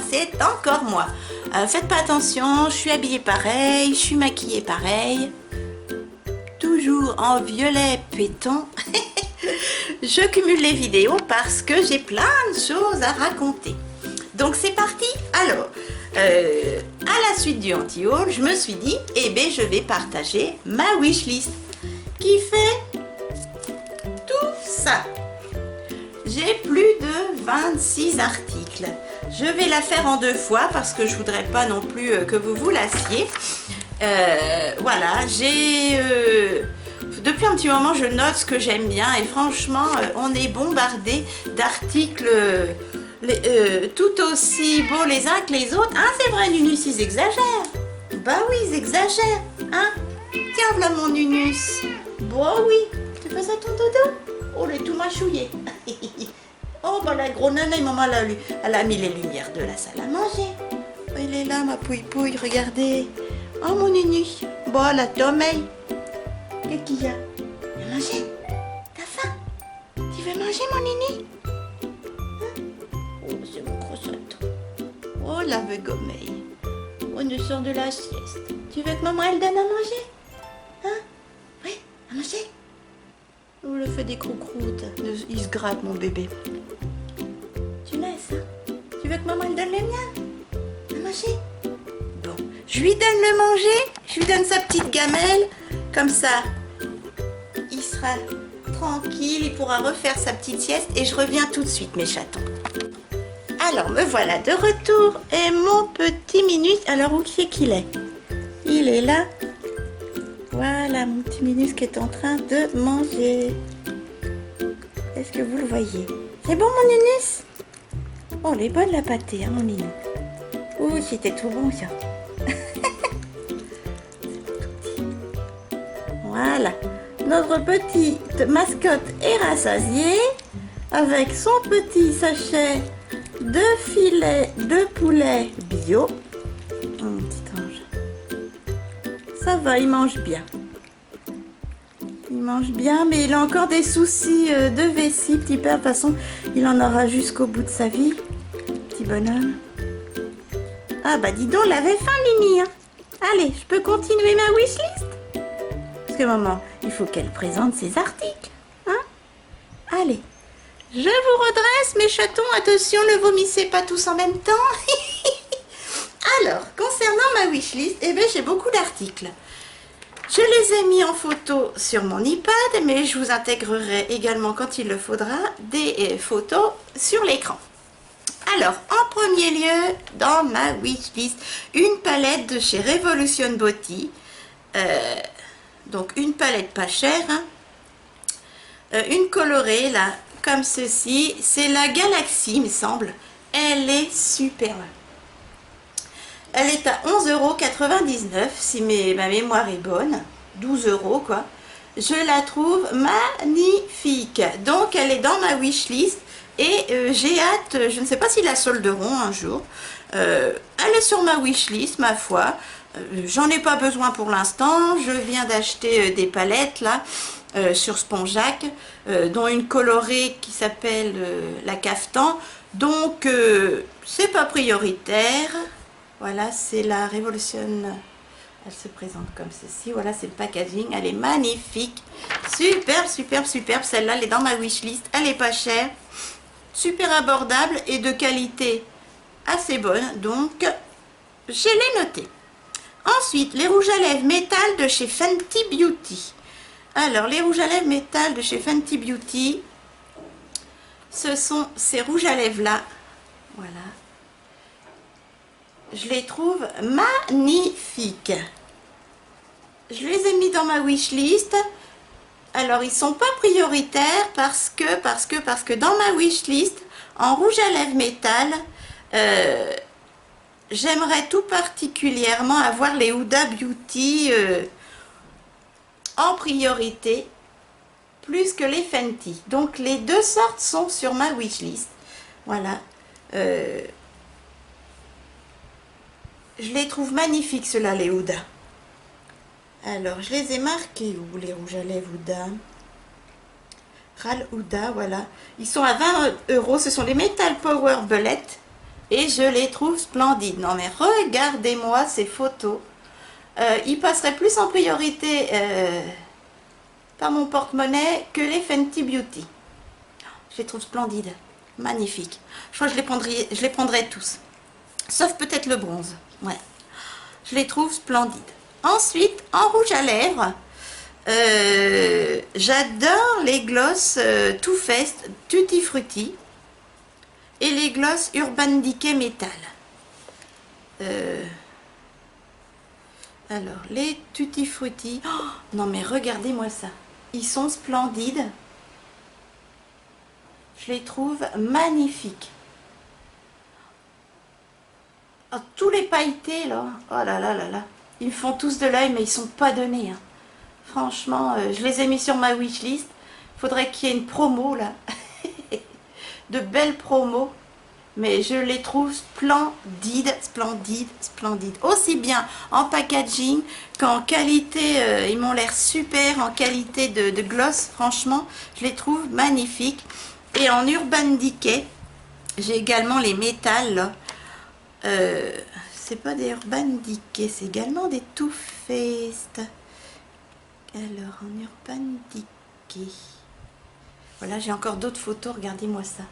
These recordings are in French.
c'est encore moi. Faites pas attention, je suis habillée pareil, je suis maquillée pareil. Toujours en violet pétant. Je cumule les vidéos parce que j'ai plein de choses à raconter. Donc c'est parti. Alors, à la suite du anti-haul, je me suis dit, eh bien je vais partager ma wishlist qui fait tout ça. J'ai plus de 26 articles. Je vais la faire en 2 fois parce que je voudrais pas non plus que vous vous lassiez. Voilà, depuis un petit moment je note ce que j'aime bien et franchement on est bombardé d'articles tout aussi beaux les uns que les autres. Hein, c'est vrai, Nunus, ils exagèrent. Bah oui, ils exagèrent. Hein, tiens, voilà mon Nunus. Bon oui, tu fais ça ton dodo? Oh, il est tout mâchouillé. Oh, bah la gros nana, maman, elle a mis les lumières de la salle à manger. Oh, il est là, ma pouille-pouille, regardez. Oh, mon Nunus. Bon, la tomei. Qu'est-ce qu'il y a? Tu veux manger? T'as faim? Tu veux manger, mon Nini? Oh, c'est mon crossotte. Oh, la gomeille. On ne sort de la sieste. Tu veux que maman, elle donne à manger? Hein? Oui, à manger? On le fait des croûtes. Il se gratte, mon bébé. Tu laisses, hein? Tu veux que maman, elle donne les miens? À manger? Bon, je lui donne le manger. Je lui donne sa petite gamelle. Comme ça, il sera tranquille, il pourra refaire sa petite sieste et je reviens tout de suite, mes chatons. Alors, me voilà de retour et mon petit Minus, alors où c'est qu'il est? Il est là. Voilà, mon petit Minus qui est en train de manger. Est-ce que vous le voyez? C'est bon, mon Minus? Oh, elle est bonne la pâtée, hein, mon Minus. Oh, c'était tout bon, ça. Voilà, notre petite mascotte est rassasiée avec son petit sachet de filet de poulet bio. Oh, petit ange. Ça va, il mange bien. Il mange bien, mais il a encore des soucis de vessie, petit père. De toute façon, il en aura jusqu'au bout de sa vie. Petit bonhomme. Ah bah dis donc, il avait faim, Mimi. Hein. Allez, je peux continuer ma wishlist? Parce que maman, il faut qu'elle présente ses articles. Hein? Allez, je vous redresse, mes chatons. Attention, ne vomissez pas tous en même temps. Alors, concernant ma wishlist, eh bien, j'ai beaucoup d'articles. Je les ai mis en photo sur mon iPad, mais je vous intégrerai également, quand il le faudra, des photos sur l'écran. Alors, en premier lieu, dans ma wishlist, une palette de chez Revolution Beauty. Donc, une palette pas chère. Hein. Une colorée, là, comme ceci. C'est la Galaxy, il me semble. Elle est superbe. Elle est à 11,99 € si ma mémoire est bonne. 12 € quoi. Je la trouve magnifique. Donc elle est dans ma wishlist et j'ai hâte, je ne sais pas si la solderont un jour. Elle est sur ma wishlist, ma foi. J'en ai pas besoin pour l'instant. Je viens d'acheter des palettes là sur Spongeac, dont une colorée qui s'appelle la Caftan. Donc c'est pas prioritaire. Voilà, c'est la Revolution. Elle se présente comme ceci. Voilà, c'est le packaging. Elle est magnifique. Superbe, superbe, superbe. Celle-là, elle est dans ma wishlist. Elle est pas chère. Super abordable et de qualité assez bonne. Donc, je l'ai noté. Ensuite, les rouges à lèvres métal de chez Fenty Beauty. Alors, les rouges à lèvres métal de chez Fenty Beauty, ce sont ces rouges à lèvres-là. Voilà. Je les trouve magnifiques. Je les ai mis dans ma wishlist. Alors, ils ne sont pas prioritaires parce que dans ma wishlist, en rouge à lèvres métal, j'aimerais tout particulièrement avoir les Huda Beauty en priorité, plus que les Fenty. Donc, les deux sortes sont sur ma wishlist. Voilà. Je les trouve magnifiques, ceux-là, les Huda. Alors, je les ai marqués où, les rouges à lèvres Huda? Ral Huda, voilà. Ils sont à 20 €. Ce sont les Metal Power Bullet. et je les trouve splendides. Non mais regardez-moi ces photos. Ils passeraient plus en priorité par mon porte-monnaie que les Fenty Beauty. Je les trouve splendides, magnifiques. Je crois que je les prendrai tous, sauf peut-être le bronze. Ouais, je les trouve splendides. Ensuite, en rouge à lèvres, j'adore les glosses Too Faced Tutti Frutti et les glosses Urban Decay Metal. Alors, les Tutti Frutti, oh, non mais regardez-moi ça, ils sont splendides. Je les trouve magnifiques. Oh, tous les pailletés là, oh là là là là, ils me font tous de l'œil, mais ils sont pas donnés. Hein. Franchement, je les ai mis sur ma wishlist. Il faudrait qu'il y ait une promo là, de belles promos. Mais je les trouve splendides, splendides, splendides. Aussi bien en packaging qu'en qualité, ils m'ont l'air super en qualité de gloss. Franchement, je les trouve magnifiques. Et en Urban Decay, j'ai également les métals. C'est pas des Urban Decay, c'est également des Too Faced. Alors, en Urban Decay. Voilà, j'ai encore d'autres photos, regardez-moi ça.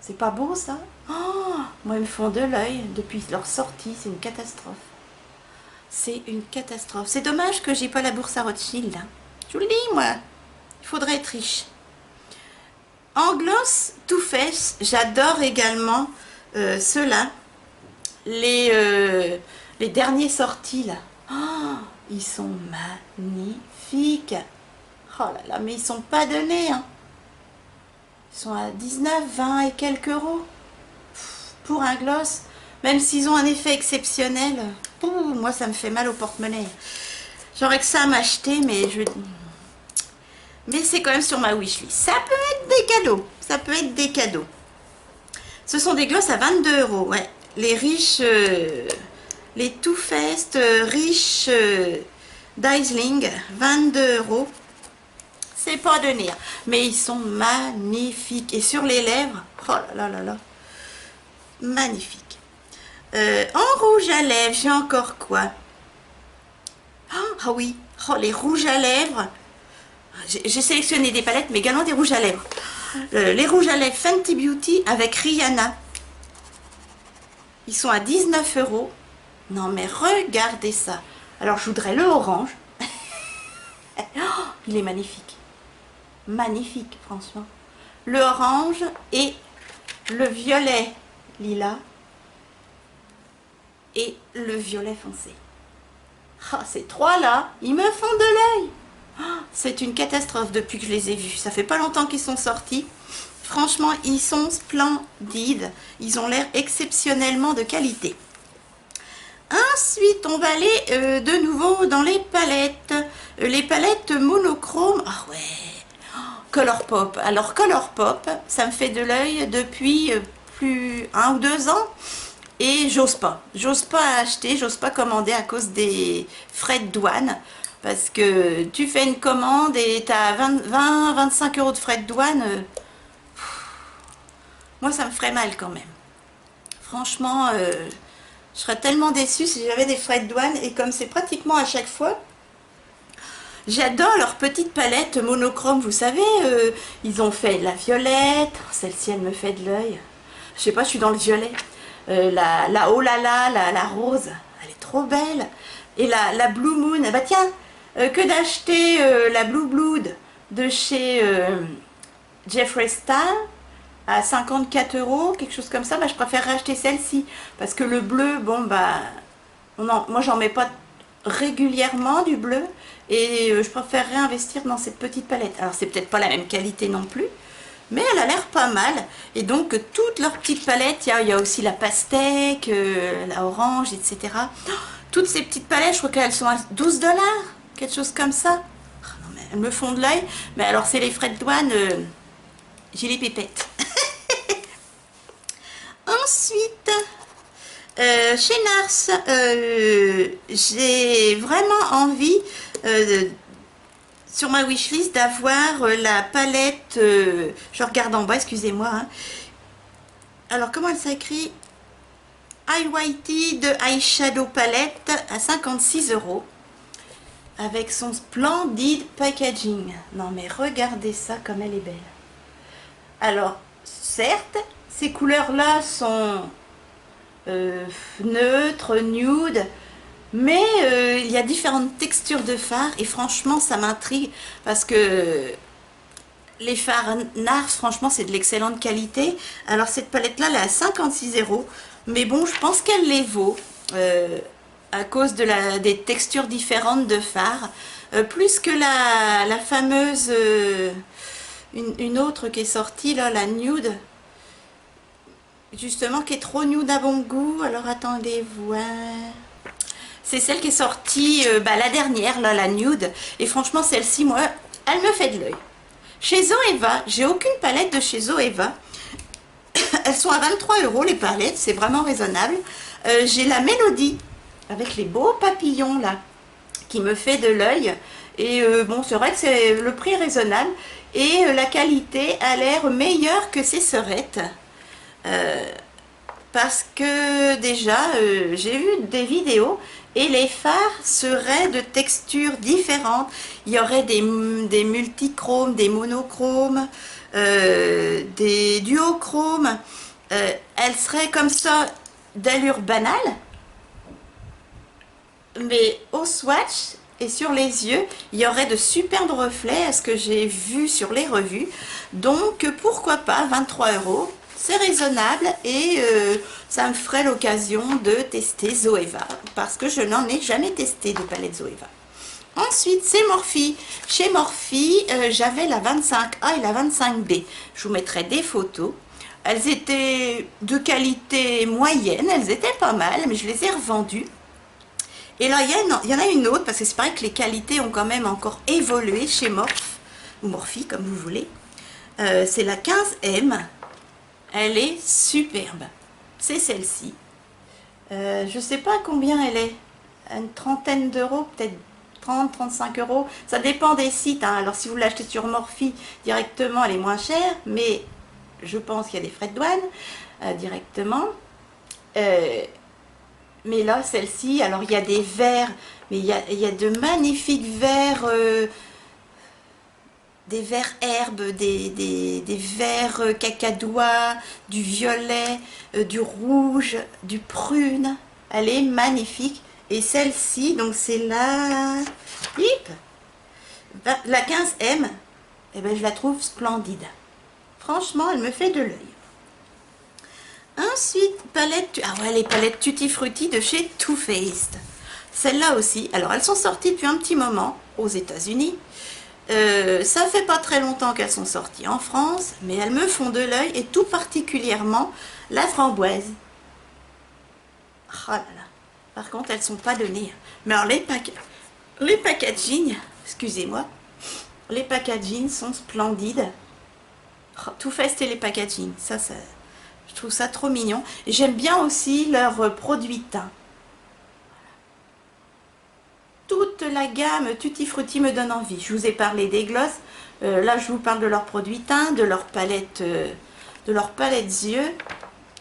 C'est pas beau ça? Oh, moi ils me font de l'œil depuis leur sortie, c'est une catastrophe. C'est une catastrophe. C'est dommage que j'ai pas la bourse à Rothschild. Hein. Je vous le dis moi, il faudrait être riche. En gloss Too Faced, j'adore également ceux-là. Les derniers sortis là. Oh, ils sont magnifiques. Oh là là, mais ils sont pas donnés. Hein. Ils sont à 19, 20 et quelques euros pour un gloss. Même s'ils ont un effet exceptionnel, moi ça me fait mal au porte-monnaie. J'aurais que ça à m'acheter, mais c'est quand même sur ma wishlist. Ça peut être des cadeaux. Ça peut être des cadeaux. Ce sont des glosses à 22 euros. Ouais. Les riches, les Too Faced riches Dazzling, 22 euros. C'est pas donné, mais ils sont magnifiques. Et sur les lèvres, oh là là là là, magnifique. En rouge à lèvres, j'ai encore quoi? Ah oui, oh, les rouges à lèvres. J'ai sélectionné des palettes, mais également des rouges à lèvres. Les rouges à lèvres Fenty Beauty avec Rihanna. Ils sont à 19 euros. Non mais regardez ça. Alors je voudrais le orange. Oh, il est magnifique. Magnifique, franchement. Le orange et le violet lilas et le violet foncé. Oh, ces trois-là, ils me font de l'œil. Oh, c'est une catastrophe depuis que je les ai vus. Ça fait pas longtemps qu'ils sont sortis. Franchement, ils sont splendides. Ils ont l'air exceptionnellement de qualité. Ensuite, on va aller de nouveau dans les palettes. Les palettes monochrome. Ah ouais. Colourpop. Alors Colourpop, ça me fait de l'œil depuis plus 1 ou 2 ans et j'ose pas acheter, j'ose pas commander à cause des frais de douane parce que tu fais une commande et tu as 20-25 euros de frais de douane. Moi ça me ferait mal quand même. Franchement, je serais tellement déçue si j'avais des frais de douane et comme c'est pratiquement à chaque fois. J'adore leur petite palette monochrome, vous savez, ils ont fait la violette, celle-ci elle me fait de l'œil, je sais pas, je suis dans le violet, la oh là là, la rose, elle est trop belle, et la Blue Moon, bah tiens, que d'acheter la Blue Blood de chez Jeffree Star à 54 euros, quelque chose comme ça, bah je préfère acheter celle-ci, parce que le bleu, bon bah, moi j'en mets pas régulièrement du bleu et je préférerais investir dans cette petite palette. Alors c'est peut-être pas la même qualité non plus, mais elle a l'air pas mal. Et donc toutes leurs petites palettes, il y a aussi la pastèque, la orange, etc. Oh, toutes ces petites palettes, je crois qu'elles sont à 12 $, quelque chose comme ça. Oh, non, mais elles me font de l'œil, mais alors c'est les frais de douane, j'ai les pépettes. Ensuite, chez Nars, j'ai vraiment envie, sur ma wishlist, d'avoir la palette, je regarde en bas, excusez-moi, hein. Alors comment elle s'écrit? Highlighty de Eyeshadow Palette à 56 € avec son splendide packaging. Non mais regardez ça comme elle est belle. Alors certes, ces couleurs-là sont neutres, nude, mais il y a différentes textures de fard et franchement ça m'intrigue parce que les fards NARS, franchement, c'est de l'excellente qualité. Alors, cette palette-là, elle est à 56 €. Mais bon, je pense qu'elle les vaut. À cause de des textures différentes de fards. Plus que la fameuse... une autre qui est sortie, là, la Nude. Justement, qui est trop nude à bon goût. Alors, attendez voir... C'est celle qui est sortie, la dernière, là, la Nude. Et franchement, celle-ci, moi, elle me fait de l'œil. Chez Zoeva, j'ai aucune palette de chez Zoeva. Elles sont à 23 € les palettes, c'est vraiment raisonnable. J'ai la Mélodie avec les beaux papillons là qui me fait de l'œil. Et bon, c'est vrai que le prix est raisonnable et la qualité a l'air meilleure que ces sœurettes. Parce que déjà, j'ai vu des vidéos et les fards seraient de textures différentes. Il y aurait des multichromes, des monochromes, des duochromes. Elles seraient comme ça d'allure banale. Mais au swatch et sur les yeux, il y aurait de superbes reflets à ce que j'ai vu sur les revues. Donc pourquoi pas 23 €. C'est raisonnable et ça me ferait l'occasion de tester Zoeva parce que je n'en ai jamais testé de palette Zoeva. Ensuite, c'est Morphe. Chez Morphe, j'avais la 25A et la 25B. Je vous mettrai des photos. Elles étaient de qualité moyenne, elles étaient pas mal, mais je les ai revendues. Et là, il y en a une autre, parce que c'est pareil que les qualités ont quand même encore évolué chez Morphe, ou Morphe, comme vous voulez. C'est la 15M. Elle est superbe. C'est celle-ci. Je ne sais pas combien elle est. Une trentaine d'euros, peut-être 30-35 €. Ça dépend des sites. Hein. Alors si vous l'achetez sur Morphe directement, elle est moins chère. Mais je pense qu'il y a des frais de douane directement. Mais là, celle-ci, alors il y a des verts. Mais il y a de magnifiques verts... des verts herbes, des verts cacadois, du violet, du rouge, du prune. Elle est magnifique. Et celle-ci, donc c'est la 15M, et ben je la trouve splendide. Franchement, elle me fait de l'œil. Ensuite, palette, les palettes Tutti Frutti de chez Too Faced. Celles-là aussi, alors elles sont sorties depuis un petit moment aux États-Unis. Ça fait pas très longtemps qu'elles sont sorties en France, mais elles me font de l'œil et tout particulièrement la framboise. Oh là là. Par contre, elles sont pas données. Mais alors les packaging, excusez-moi, les packaging sont splendides. Oh, Too Faced et les packaging, ça, je trouve ça trop mignon. Et j'aime bien aussi leurs produits teints. Toute la gamme Tutti Frutti me donne envie. Je vous ai parlé des glosses. Là, je vous parle de leurs produits teints, de leurs palettes yeux.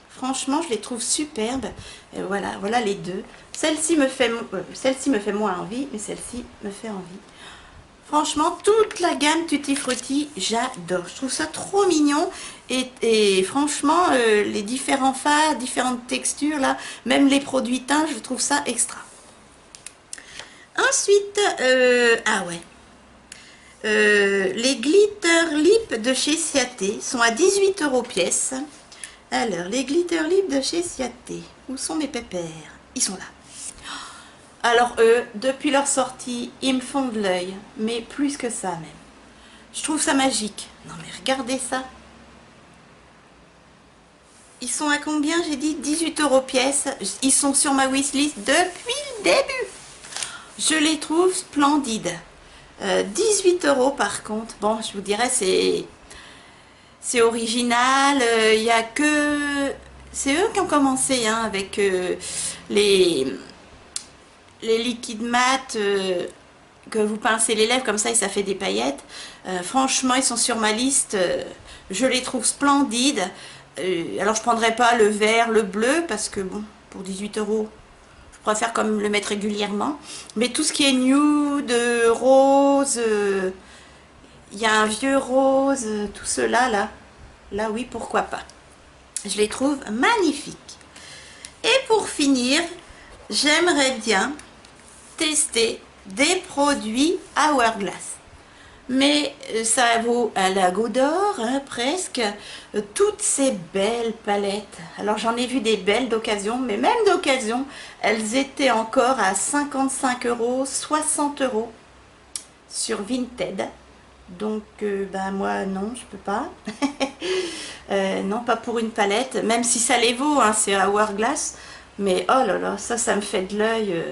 Franchement, je les trouve superbes. Et voilà les deux. Celle-ci me fait moins envie, mais celle-ci me fait envie. Franchement, toute la gamme Tutti Frutti, j'adore. Je trouve ça trop mignon. Et franchement, les différents fards, différentes textures, là, même les produits teints, je trouve ça extra. Ensuite, les glitter lip de chez Ciaté sont à 18 € pièce. Alors, les glitter lip de chez Ciaté, où sont mes pépères? Ils sont là. Alors eux, depuis leur sortie, ils me font de l'œil, mais plus que ça même. Je trouve ça magique. Non mais regardez ça. Ils sont à combien? J'ai dit 18 € pièce. Ils sont sur ma wishlist depuis le début. Je les trouve splendides. 18 € par contre. Bon, je vous dirais, c'est original. Il y a que... C'est eux qui ont commencé hein, avec les liquides mat que vous pincez les lèvres comme ça et ça fait des paillettes. Franchement, ils sont sur ma liste. Je les trouve splendides. Alors, je ne prendrai pas le vert, le bleu parce que bon... pour 18 €. Je préfère comme le mettre régulièrement. Mais tout ce qui est nude, rose, il y a un vieux rose, tout cela là. Là oui, pourquoi pas. Je les trouve magnifiques. Et pour finir, j'aimerais bien tester des produits Hourglass. Mais ça vaut un lago d'or, hein, presque, toutes ces belles palettes. Alors j'en ai vu des belles d'occasion, mais même d'occasion, elles étaient encore à 55 €, 60 € sur Vinted. Donc ben moi non, je peux pas. Non, pas pour une palette, même si ça les vaut, hein, c'est Hourglass. Mais oh là là, ça me fait de l'œil.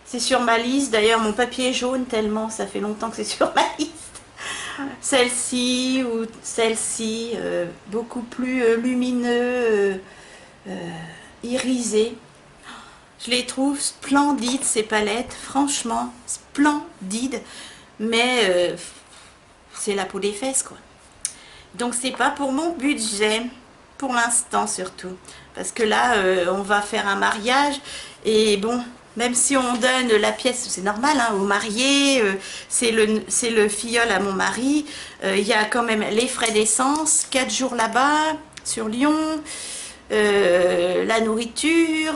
C'est sur ma liste, d'ailleurs mon papier est jaune tellement ça fait longtemps que c'est sur ma liste. Celle-ci ou celle-ci, beaucoup plus lumineux, irisé. Je les trouve splendides ces palettes, franchement splendides, mais c'est la peau des fesses quoi. Donc c'est pas pour mon budget, pour l'instant surtout, parce que là on va faire un mariage et bon, même si on donne la pièce, c'est normal, hein, au marié, c'est le filleul à mon mari, il y a quand même les frais d'essence, 4 jours là-bas, sur Lyon, la nourriture,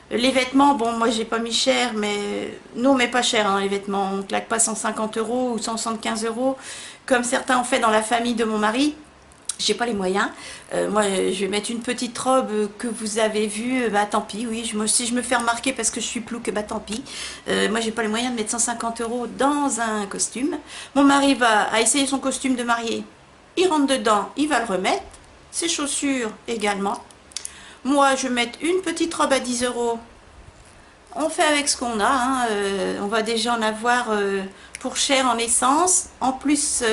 les vêtements, bon moi j'ai pas mis cher, mais nous on met pas cher hein, les vêtements, on claque pas 150 € ou 175 € comme certains ont fait dans la famille de mon mari. J'ai pas les moyens. Moi je vais mettre une petite robe que vous avez vue, bah tant pis, oui, si je me fais remarquer parce que je suis plouque, bah tant pis. Moi j'ai pas les moyens de mettre 150 € dans un costume. Mon mari a essayé son costume de mariée, il rentre dedans, il va le remettre, ses chaussures également. Moi je vais mettre une petite robe à 10 €. On fait avec ce qu'on a, hein. On va déjà en avoir pour cher en essence. En plus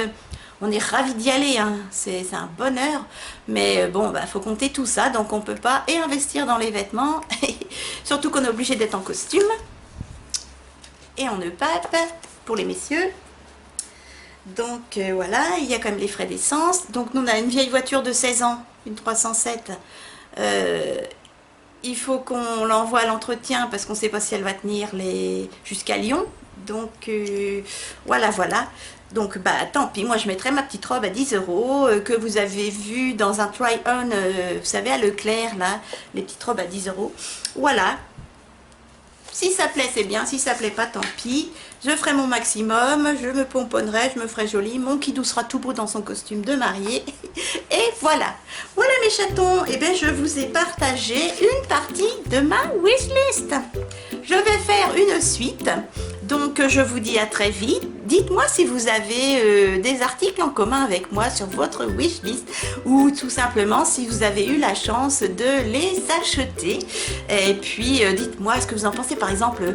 on est ravis d'y aller, hein. C'est un bonheur, mais bon, bah, faut compter tout ça, donc on peut pas et investir dans les vêtements, surtout qu'on est obligé d'être en costume, et en pape pour les messieurs. Donc voilà, il y a quand même les frais d'essence. Donc nous on a une vieille voiture de 16 ans, une 307. Il faut qu'on l'envoie à l'entretien parce qu'on ne sait pas si elle va tenir jusqu'à Lyon. Donc voilà. Donc bah tant pis, moi je mettrai ma petite robe à 10 € que vous avez vue dans un try-on, vous savez à Leclerc là, les petites robes à 10 €. Voilà. Si ça plaît c'est bien, si ça plaît pas tant pis. Je ferai mon maximum, je me pomponnerai, je me ferai jolie. Mon kidou sera tout beau dans son costume de mariée. Et voilà. Voilà mes chatons, et bien je vous ai partagé une partie de ma wishlist. Je vais faire une suite. Donc je vous dis à très vite. Dites-moi si vous avez des articles en commun avec moi sur votre wishlist ou tout simplement si vous avez eu la chance de les acheter. Et puis dites-moi, est-ce que vous en pensez par exemple,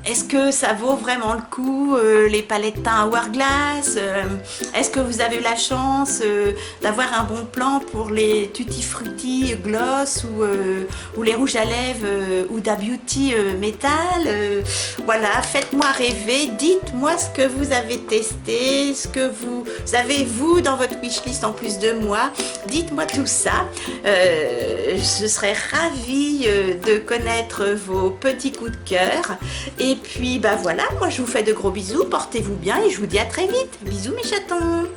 est-ce que ça vaut vraiment le coup les palettes teint Hourglass, est-ce que vous avez eu la chance d'avoir un bon plan pour les Tutti Frutti Gloss ou les rouges à lèvres Huda Beauty Metal. Voilà, faites-moi rêver, dites-moi ce que vous avez testé, ce que vous avez vous dans votre wishlist en plus de moi, dites-moi tout ça. Je serais ravie de connaître vos petits coups de cœur. Et puis bah voilà, moi je vous fais de gros bisous, portez-vous bien et je vous dis à très vite. Bisous mes chatons.